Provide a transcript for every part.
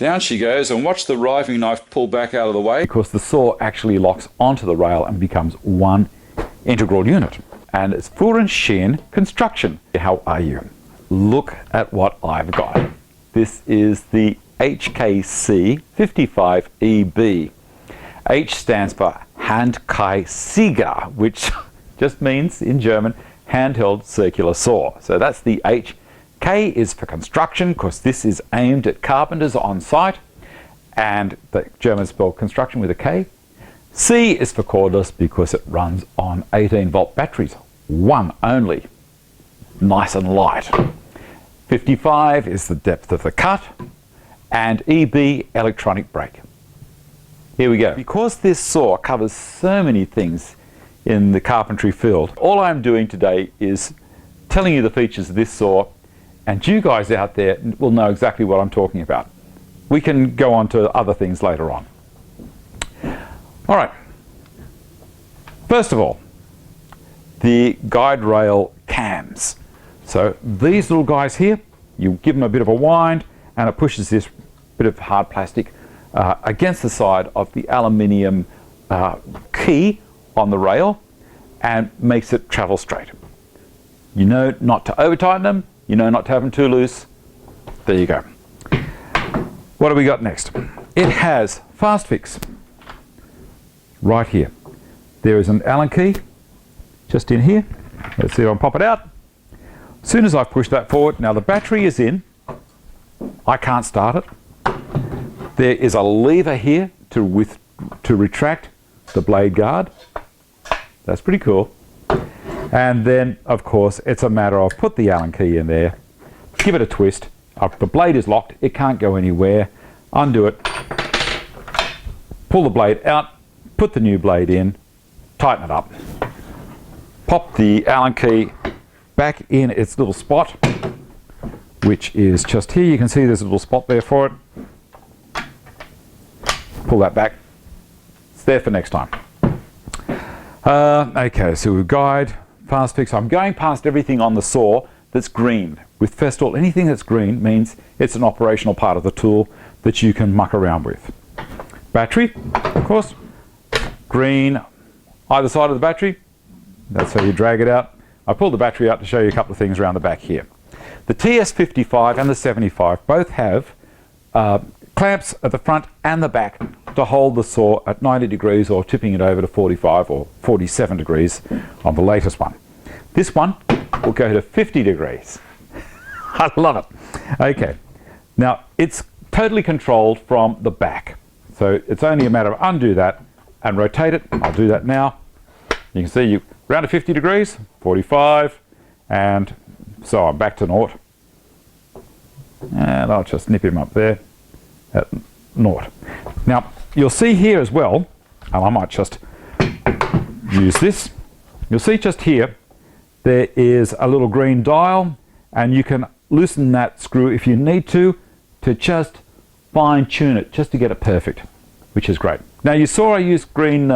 Down she goes, and watch the riving knife pull back out of the way, because the saw actually locks onto the rail and becomes one integral unit. And it's Fuhren Schien construction. How are you? Look at what I've got. This is the HKC 55EB. H stands for Handkreissäger, which just means in German handheld circular saw. So that's the H. K is for construction, because this is aimed at carpenters on site, and the Germans spell construction with a K. C is for cordless, because it runs on 18-volt batteries, one only, nice and light. 55 is the depth of the cut, and EB, electronic brake. Here we go. Because this saw covers so many things in the carpentry field, all I'm doing today is telling you the features of this saw, and you guys out there will know exactly what I'm talking about. We can go on to other things later on. All right. First of all, the guide rail cams. So these little guys here, you give them a bit of a wind and it pushes this bit of hard plastic against the side of the aluminium key on the rail and makes it travel straight. You know not to over tighten them, you know not to have them too loose. There you go. What do we got next? It has fast fix right here. There is an Allen key just in here. Let's see if I can pop it out. As soon as I push that forward, now the battery is in. I can't start it. There is a lever here to retract the blade guard. That's pretty cool. And then, of course, it's a matter of put the Allen key in there, give it a twist. The blade is locked, it can't go anywhere. Undo it, pull the blade out, put the new blade in, tighten it up. Pop the Allen key back in its little spot, which is just here. You can see there's a little spot there for it. Pull that back. It's there for next time. Okay, so we've guide, fast fix. I'm going past everything on the saw that's green. With Festool, anything that's green means it's an operational part of the tool that you can muck around with. Battery, of course, green either side of the battery. That's how you drag it out. I pulled the battery out to show you a couple of things around the back here. The TS55 and the 75 both have clamps at the front and the back to hold the saw at 90 degrees or tipping it over to 45 or 47 degrees on the latest one. This one will go to 50 degrees. I love it. Okay, now it's totally controlled from the back. So it's only a matter of undo that and rotate it. I'll do that now. You can see you round to 50 degrees, 45, and so I'm back to naught. And I'll just nip him up there at naught. Now you'll see here as well, and I might just use this. You'll see just here there is a little green dial, and you can loosen that screw if you need to just fine tune it, just to get it perfect, which is great. Now you saw I used green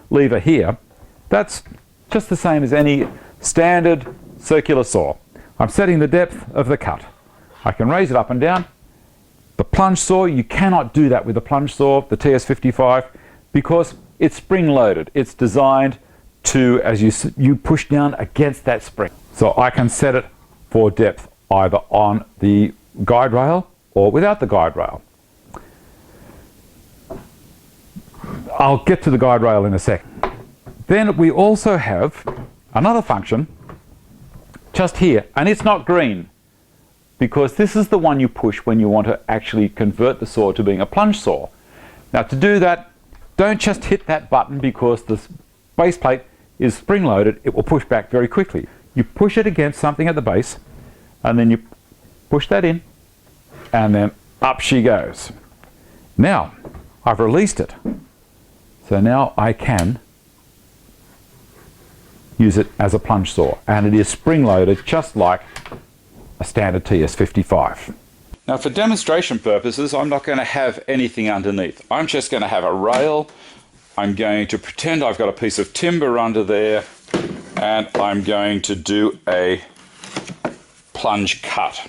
lever here. That's just the same as any standard circular saw. I'm setting the depth of the cut. I can raise it up and down. The plunge saw, you cannot do that with the plunge saw, the TS55, because it's spring loaded. It's designed to, as you push down against that spring. So I can set it for depth either on the guide rail or without the guide rail. I'll get to the guide rail in a second. Then we also have another function just here, and it's not green because this is the one you push when you want to actually convert the saw to being a plunge saw. Now to do that, don't just hit that button because the base plate is spring loaded. It will push back very quickly. You push it against something at the base and then you push that in and then up she goes. Now I've released it, so now I can use it as a plunge saw, and it is spring loaded just like a standard TS55. Now for demonstration purposes, I'm not going to have anything underneath. I'm just going to have a rail. I'm going to pretend I've got a piece of timber under there, and I'm going to do a plunge cut.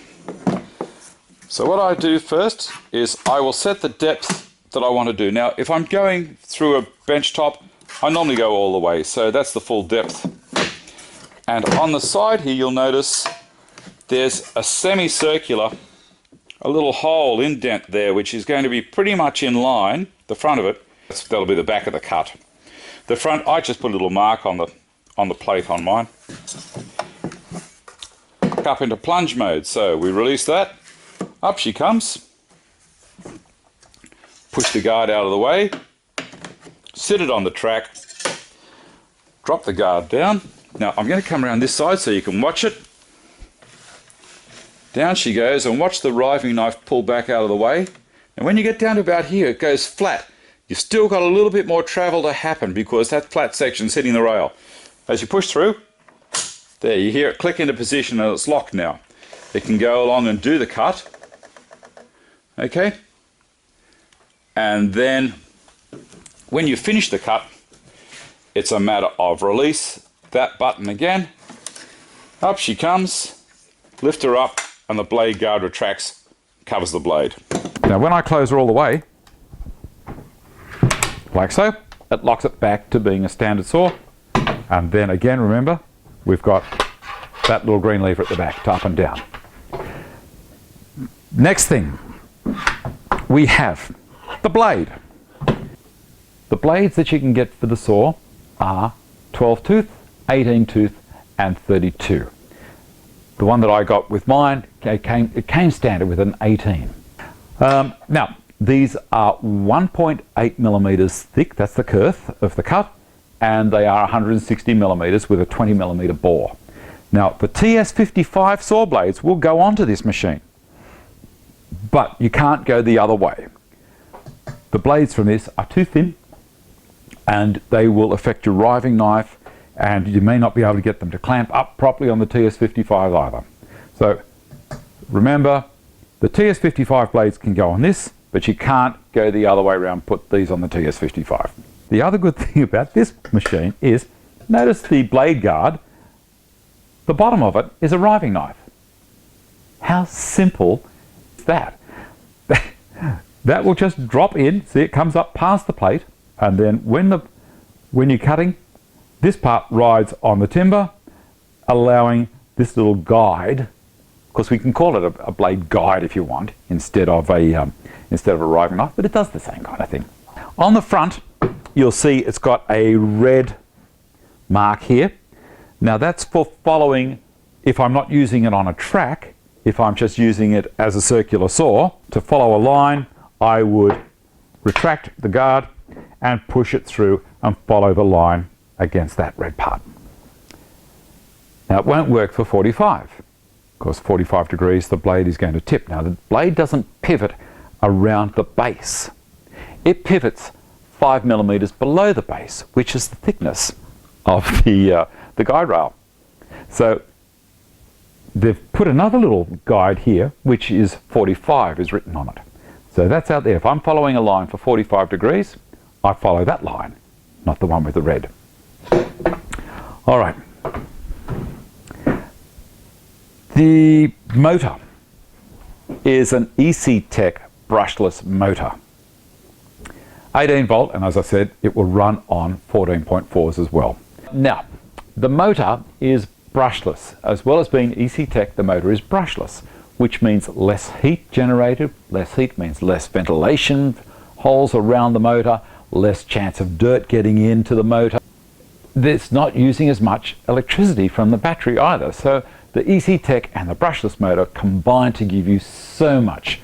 So what I do first is I will set the depth that I want to do. Now, if I'm going through a bench top, I normally go all the way, so that's the full depth. And on the side here, you'll notice there's a semicircular, a little hole indent there, which is going to be pretty much in line, the front of it. That'll be the back of the cut. The front, I just put a little mark on the plate on mine. Up into plunge mode, so we release that. Up she comes. Push the guard out of the way. Sit it on the track. Drop the guard down. Now I'm going to come around this side so you can watch it. Down she goes, and watch the riving knife pull back out of the way. And when you get down to about here, it goes flat. You've still got a little bit more travel to happen because that flat section's hitting the rail. As you push through, there you hear it click into position and it's locked now. It can go along and do the cut. Okay? And then when you finish the cut, it's a matter of release that button again. Up she comes, lift her up, and the blade guard retracts, covers the blade. Now when I close her all the way, like so, it locks it back to being a standard saw. And then again, remember, we've got that little green lever at the back to up and down. Next thing, we have the blade. The blades that you can get for the saw are 12 tooth, 18 tooth and 32. The one that I got with mine, it came standard with an 18. Now, these are 1.8 millimeters thick, that's the girth of the cut, and they are 160 millimeters with a 20 millimeter bore. Now, the TS55 saw blades will go onto this machine, but you can't go the other way. The blades from this are too thin, and they will affect your riving knife, and you may not be able to get them to clamp up properly on the TS55 either. So remember, the TS55 blades can go on this, but you can't go the other way around, put these on the TS55. The other good thing about this machine is, notice the blade guard, the bottom of it is a riving knife. How simple is that? That will just drop in, see it comes up past the plate, and then when you're cutting, this part rides on the timber, allowing this little guide, of course we can call it a blade guide if you want, instead of a riving knife, but it does the same kind of thing. On the front, you'll see it's got a red mark here. Now that's for following, if I'm not using it on a track, if I'm just using it as a circular saw, to follow a line, I would retract the guard and push it through and follow the line against that red part. Now it won't work for 45. Of course, 45 degrees, the blade is going to tip. Now the blade doesn't pivot around the base. It pivots 5 millimeters below the base, which is the thickness of the guide rail. So they've put another little guide here, which is 45 is written on it. So that's out there. If I'm following a line for 45 degrees, I follow that line, not the one with the red. All right. The motor is an EC-tec brushless motor. 18 volt, and as I said, it will run on 14.4s as well. Now, the motor is brushless. As well as being EC-tec, the motor is brushless, which means less heat generated. Less heat means less ventilation holes around the motor, less chance of dirt getting into the motor. It's not using as much electricity from the battery either. So the EC-tec and the brushless motor combine to give you so much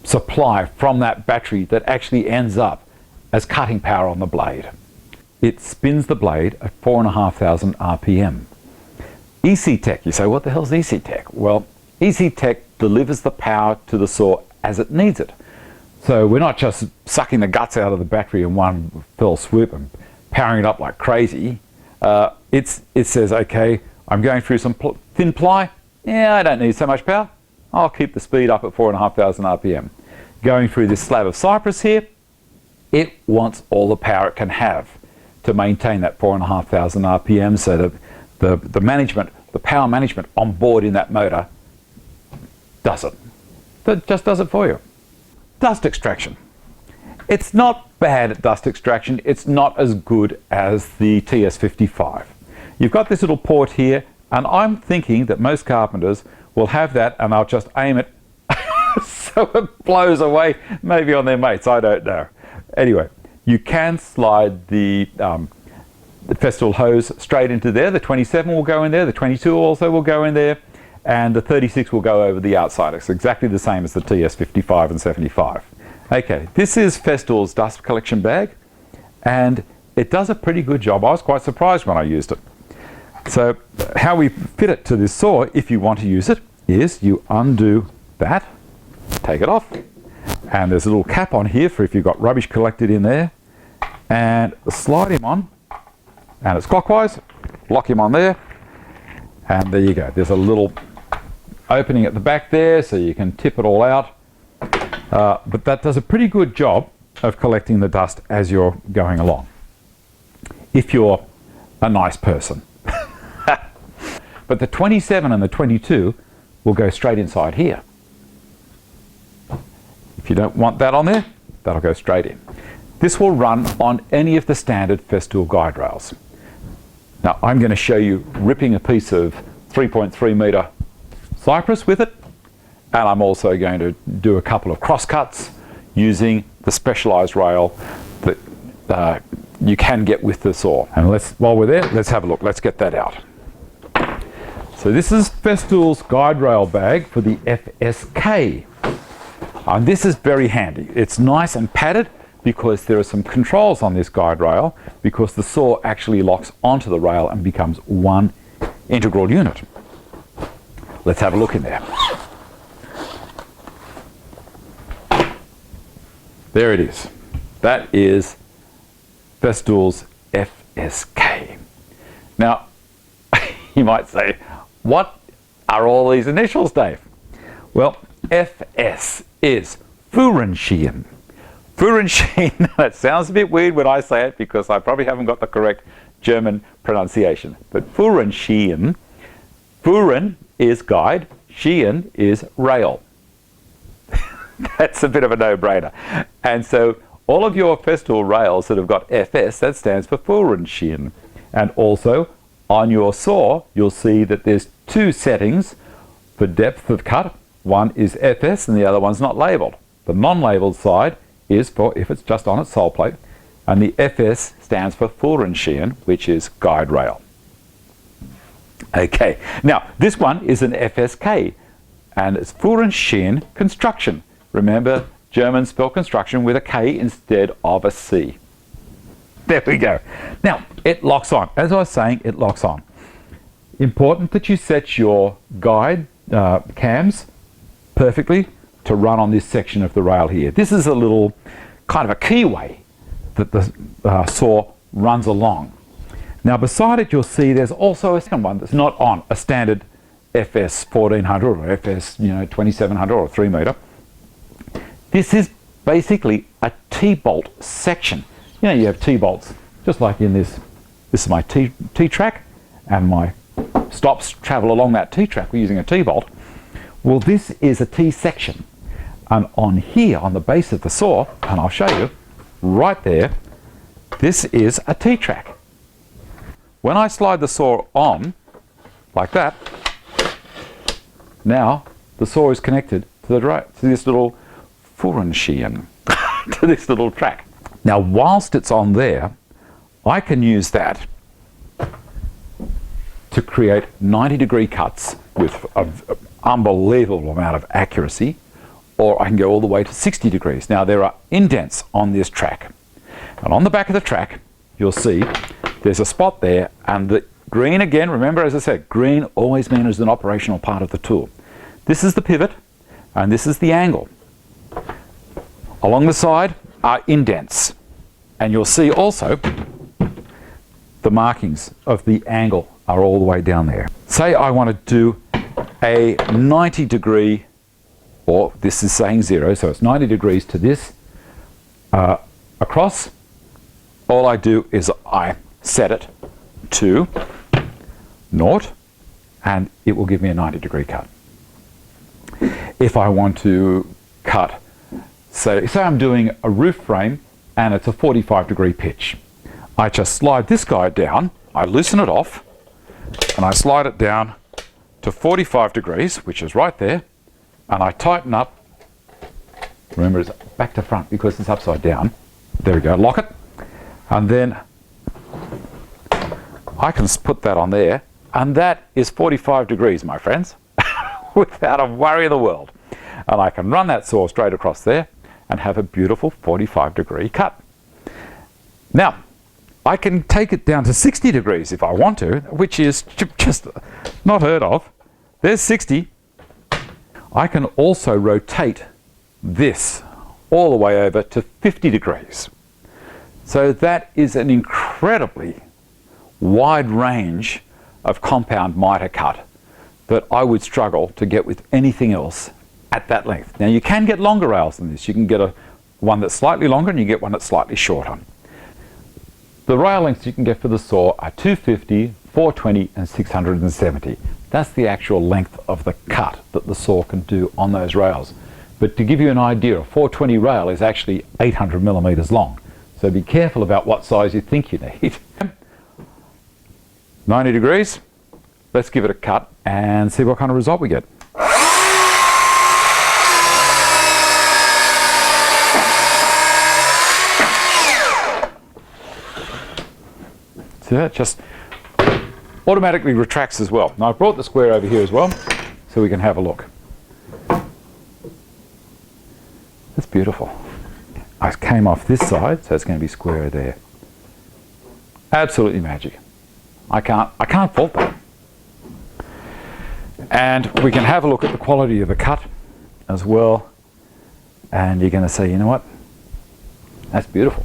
supply from that battery that actually ends up as cutting power on the blade. It spins the blade at 4,500 RPM. EC-tec, you say, what the hell's EC-tec? Well, EC-tec delivers the power to the saw as it needs it. So we're not just sucking the guts out of the battery in one fell swoop and powering it up like crazy. It says, okay, I'm going through some thin ply. Yeah, I don't need so much power. I'll keep the speed up at 4,500 RPM. Going through this slab of cypress here, it wants all the power it can have to maintain that 4,500 RPM, so that the power management on board in that motor does it. That just does it for you. Dust extraction. It's not bad at dust extraction. It's not as good as the TS55. You've got this little port here, and I'm thinking that most carpenters will have that and they'll just aim it so it blows away, maybe on their mates, I don't know. Anyway, you can slide the Festool hose straight into there. The 27 will go in there, the 22 also will go in there, and the 36 will go over the outside. It's exactly the same as the TS55 and 75. Okay, this is Festool's dust collection bag, and it does a pretty good job. I was quite surprised when I used it. So how we fit it to this saw, if you want to use it, is you undo that, take it off, and there's a little cap on here for if you've got rubbish collected in there, and slide him on, and it's clockwise, lock him on there, and there you go. There's a little opening at the back there so you can tip it all out, but that does a pretty good job of collecting the dust as you're going along, if you're a nice person. But the 27 and the 22 will go straight inside here. If you don't want that on there, that'll go straight in. This will run on any of the standard Festool guide rails. Now I'm going to show you ripping a piece of 3.3 metre cypress with it, and I'm also going to do a couple of cross cuts using the specialised rail that you can get with the saw. And while we're there, let's have a look. Let's get that out. So this is Festool's guide rail bag for the FSK. And this is very handy. It's nice and padded because there are some controls on this guide rail because the saw actually locks onto the rail and becomes one integral unit. Let's have a look in there. There it is. That is Festool's FSK. Now, you might say, what are all these initials, Dave? Well, FS is Ngian. Ngian, that sounds a bit weird when I say it because I probably haven't got the correct German pronunciation. But Ngian, Fuhren is guide, Ngian is rail. That's a bit of a no-brainer. And so all of your Festool rails that have got FS, that stands for Ngian. And also on your saw, you'll see that there's two settings for depth of cut. One is FS and the other one's not labelled. The non-labelled side is for if it's just on its sole plate, and the FS stands for Ngian, which is guide rail. Okay, now this one is an FSK, and it's Ngian construction. Remember, Germans spell construction with a K instead of a C. There we go. Now, it locks on. As I was saying, it locks on. Important that you set your guide cams perfectly to run on this section of the rail here. This is a little kind of a keyway that the saw runs along. Now beside it you'll see there's also a second one that's not on a standard FS 1400 or FS 2700 or 3 metre. This is basically a T-bolt section. You know, you have T-bolts just like in this. This is my T-track, and my stops travel along that T-track. We're using a T-bolt. Well, this is a T-section, and on here, on the base of the saw, and I'll show you, right there, this is a T-track. When I slide the saw on, like that, now the saw is connected to this little Ngian, to this little track. Now, whilst it's on there, I can use that to create 90-degree cuts with an unbelievable amount of accuracy, or I can go all the way to 60 degrees. Now, there are indents on this track, and on the back of the track, you'll see there's a spot there, and the green again, remember as I said, green always means an operational part of the tool. This is the pivot, and this is the angle. Along the side are indents, and you'll see also the markings of the angle are all the way down there. Say I want to do a 90-degree, or this is saying 0, so it's 90 degrees to this across. All I do is I set it to 0, and it will give me a 90-degree cut. if I want to cut, say I'm doing a roof frame and it's a 45-degree pitch. I just slide this guy down, I loosen it off, and I slide it down to 45 degrees, which is right there, and I tighten up. Remember, it's back to front because it's upside down. There we go, lock it. And then I can put that on there, and that is 45 degrees, my friends, without a worry in the world. And I can run that saw straight across there and have a beautiful 45-degree cut. Now, I can take it down to 60 degrees if I want to, which is just not heard of. There's 60. I can also rotate this all the way over to 50 degrees. So that is an incredibly wide range of compound miter cut that I would struggle to get with anything else at that length. Now you can get longer rails than this. You can get one that's slightly longer and you get one that's slightly shorter. The rail lengths you can get for the saw are 250, 420 and 670. That's the actual length of the cut that the saw can do on those rails. But to give you an idea, a 420 rail is actually 800 millimeters long. So be careful about what size you think you need. 90 degrees. Let's give it a cut and see what kind of result we get. See that? Just automatically retracts as well. Now I've brought the square over here as well so we can have a look. That's beautiful. I came off this side, so it's going to be square there. Absolutely magic. I can't fault that. And we can have a look at the quality of the cut as well. And you're going to say, you know what? That's beautiful.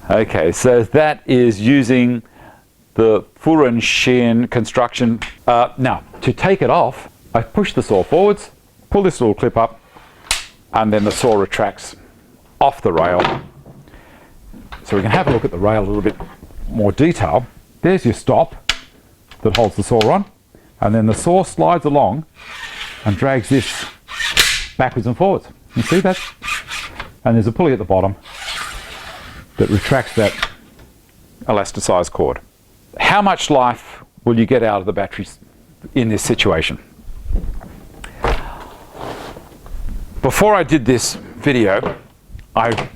Okay, so that is using the Ngian construction. Now, to take it off, I push the saw forwards, pull this little clip up, and then the saw retracts off the rail. So we can have a look at the rail a little bit more detail. There's your stop that holds the saw on, and then the saw slides along and drags this backwards and forwards. You see that? And there's a pulley at the bottom that retracts that elasticized cord. How much life will you get out of the batteries in this situation? Before I did this video, I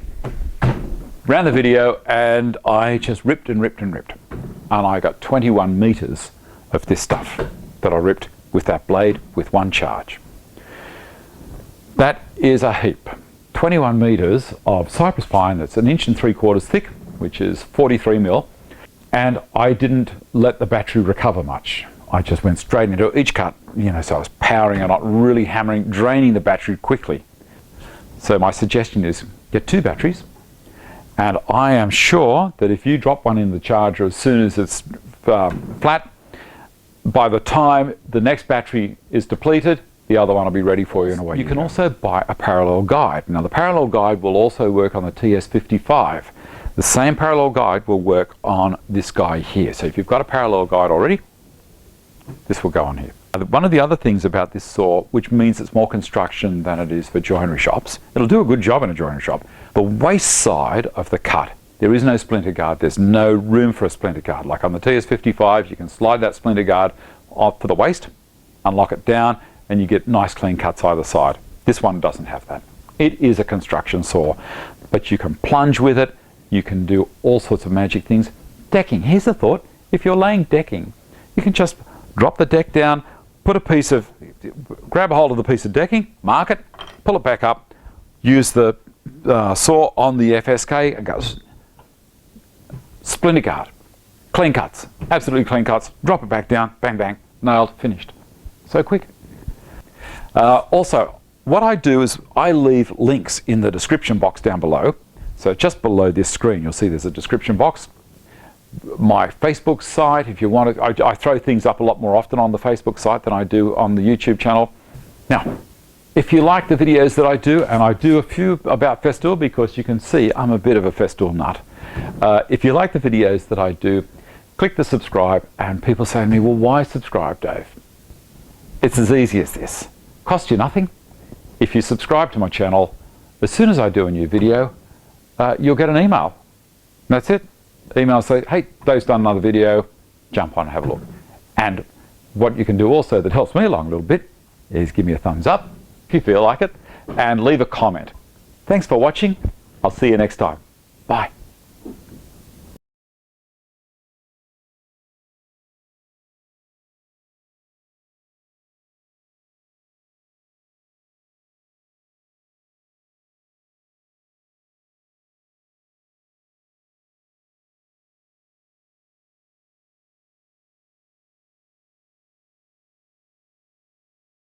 ran the video and I just ripped and ripped and ripped. And I got 21 meters of this stuff that I ripped with that blade with one charge. That is a heap. 21 meters of cypress pine that's 1.75 inches thick, which is 43 mil. And I didn't let the battery recover much. I just went straight into each cut, you know, so I was powering and not really hammering, draining the battery quickly. So my suggestion is get 2 batteries, and I am sure that if you drop one in the charger as soon as it's flat, by the time the next battery is depleted, the other one will be ready for you and away. You can also buy a parallel guide. Now the parallel guide will also work on the TS55. The same parallel guide will work on this guy here. So if you've got a parallel guide already, this will go on here. One of the other things about this saw, which means it's more construction than it is for joinery shops, it'll do a good job in a joinery shop. The waist side of the cut, there is no splinter guard. There's no room for a splinter guard. Like on the TS55, you can slide that splinter guard off for the waist, unlock it down, and you get nice clean cuts either side. This one doesn't have that. It is a construction saw, but you can plunge with it. You can do all sorts of magic things. Decking, here's a thought. If you're laying decking, you can just drop the deck down, grab a hold of the piece of decking, mark it, pull it back up, use the saw on the FSK and go splinter guard. Clean cuts, absolutely clean cuts. Drop it back down, bang, bang, nailed, finished. So quick. Also, what I do is I leave links in the description box down below. So just below this screen, you'll see there's a description box. My Facebook site, if you want to, I throw things up a lot more often on the Facebook site than I do on the YouTube channel. Now, if you like the videos that I do, and I do a few about Festool because you can see I'm a bit of a Festool nut. If you like the videos that I do, click the subscribe, and people say to me, well, why subscribe, Dave? It's as easy as this. Cost you nothing. If you subscribe to my channel, as soon as I do a new video, you'll get an email. And that's it. Email say, hey, Dave's done another video, jump on and have a look. And what you can do also that helps me along a little bit is give me a thumbs up if you feel like it, and leave a comment. Thanks for watching. I'll see you next time. Bye.